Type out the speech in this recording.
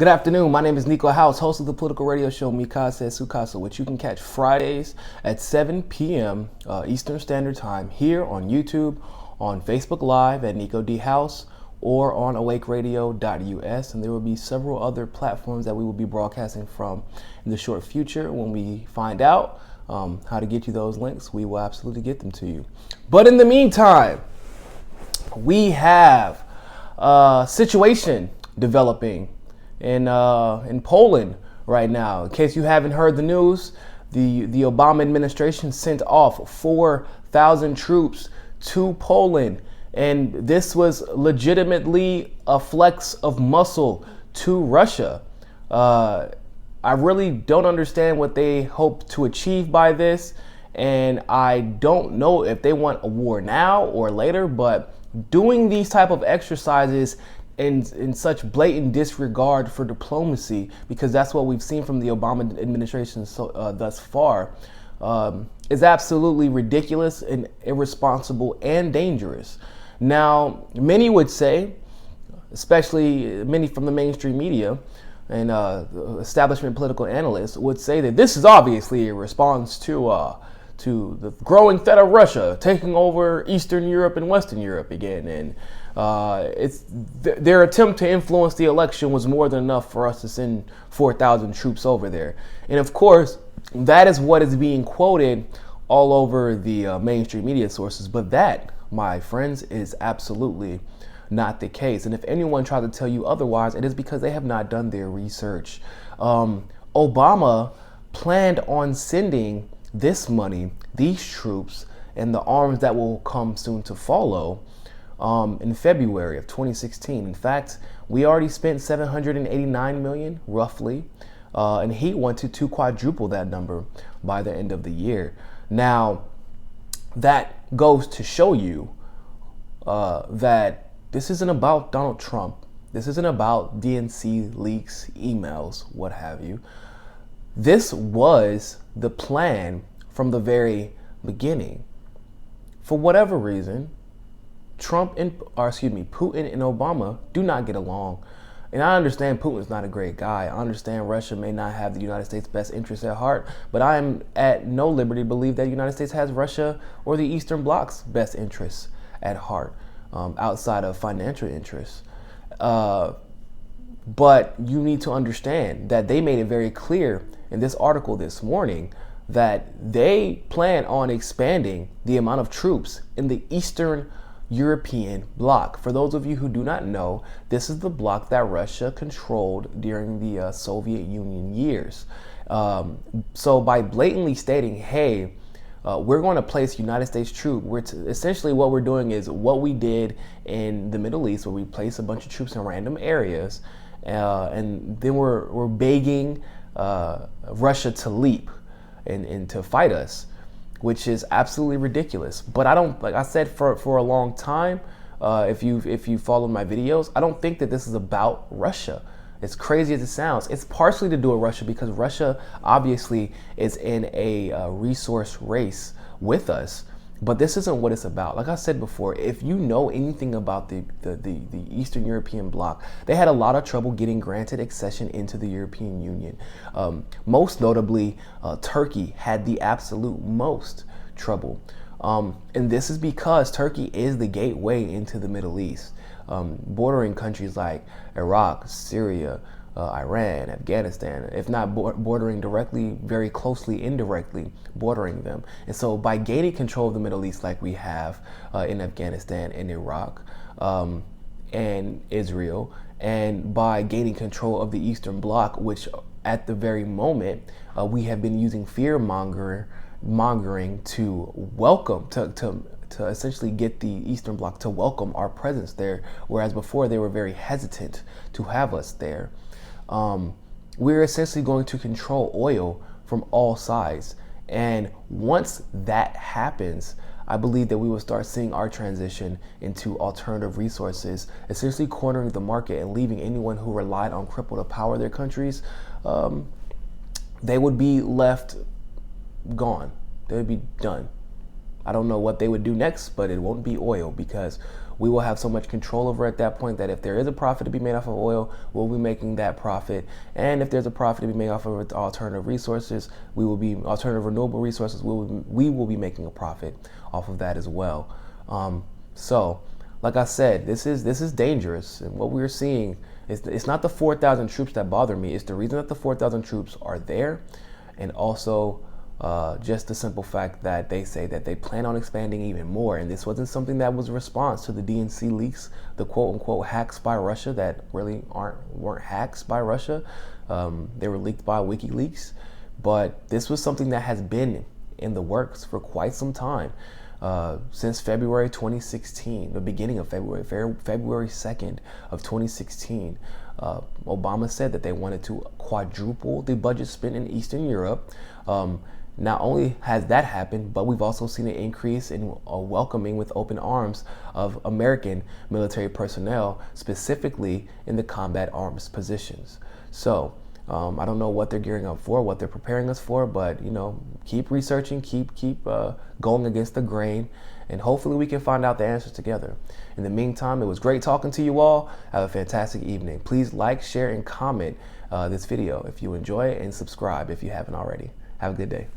Good afternoon. My name is Niko House, host of the political radio show Mikasa Sukasa, which you can catch Fridays at 7 p.m. Eastern Standard Time here on YouTube, on Facebook Live at Niko D House, or on awakeradio.us. And there will be several other platforms that we will be broadcasting from in the short future. When we find out how to get you those links, we will absolutely get them to you. But in the meantime, we have a situation developing in Poland right now. In case you haven't heard the news, the Obama administration sent off 4,000 troops to Poland, and this was legitimately a flex of muscle to Russia. I really don't understand what they hope to achieve by this, and I don't know if they want a war now or later, but doing these type of exercises in such blatant disregard for diplomacy, because that's what we've seen from the Obama administration thus far, is absolutely ridiculous and irresponsible and dangerous. Now, many would say, especially many from the mainstream media and establishment political analysts, would say that this is obviously a response to the growing threat of Russia taking over Eastern Europe and Western Europe again, and their attempt to influence the election was more than enough for us to send 4,000 troops over there. And of course, that is what is being quoted all over the mainstream media sources. But that, my friends, is absolutely not the case. And if anyone tried to tell you otherwise, it is because they have not done their research. Obama planned on sending this money, these troops, and the arms that will come soon to follow in February of 2016. In fact, we already spent $789 million roughly, and he wanted to quadruple that number by the end of the year. Now, that goes to show you that this isn't about Donald Trump. This isn't about DNC leaks, emails, what have you. This was the plan from the very beginning. For whatever reason, Putin and Obama do not get along. And I understand Putin's not a great guy. I understand Russia may not have the United States' best interests at heart, but I am at no liberty to believe that the United States has Russia or the Eastern Bloc's best interests at heart, outside of financial interests. But you need to understand that they made it very clear in this article this morning that they plan on expanding the amount of troops in the Eastern European bloc. For those of you who do not know, this is the bloc that Russia controlled during the Soviet Union years. So by blatantly stating, hey, we're going to place United States troops, essentially what we're doing is what we did in the Middle East, where we place a bunch of troops in random areas, and then we're begging Russia to leap and to fight us, which is absolutely ridiculous. But I don't, like I said for a long time, if you follow my videos, I don't think that this is about Russia. As crazy as it sounds, it's partially to do with Russia because Russia obviously is in a resource race with us. But this isn't what it's about. Like I said before, if you know anything about the Eastern European bloc, they had a lot of trouble getting granted accession into the European Union. Most notably, Turkey had the absolute most trouble. And this is because Turkey is the gateway into the Middle East, bordering countries like Iraq, Syria, Iran, Afghanistan, if not bordering directly, very closely, indirectly bordering them. And so by gaining control of the Middle East like we have in Afghanistan and Iraq and Israel, and by gaining control of the Eastern Bloc, which at the very moment we have been using fear mongering to welcome, to essentially get the Eastern Bloc to welcome our presence there, whereas before they were very hesitant to have us there. We're essentially going to control oil from all sides. And once that happens, I believe that we will start seeing our transition into alternative resources, essentially cornering the market and leaving anyone who relied on crypto to power their countries, they would be left gone. They would be done. I don't know what they would do next, but it won't be oil, because we will have so much control over at that point that if there is a profit to be made off of oil, we'll be making that profit. And if there's a profit to be made off of alternative resources, alternative renewable resources, we will be making a profit off of that as well. So like I said, this is dangerous. And what we're seeing is it's not the 4,000 troops that bother me. It's the reason that the 4,000 troops are there, and also just the simple fact that they say that they plan on expanding even more. And this wasn't something that was a response to the DNC leaks, the quote unquote hacks by Russia that really weren't hacks by Russia. They were leaked by WikiLeaks. But this was something that has been in the works for quite some time. Since February 2016, the beginning of February 2nd of 2016, Obama said that they wanted to quadruple the budget spent in Eastern Europe. Not only has that happened, but we've also seen an increase in welcoming with open arms of American military personnel, specifically in the combat arms positions. So I don't know what they're gearing up for, what they're preparing us for, but keep researching, keep going against the grain, and hopefully we can find out the answers together. In the meantime, it was great talking to you all. Have a fantastic evening. Please like, share, and comment this video if you enjoy it, and subscribe if you haven't already. Have a good day.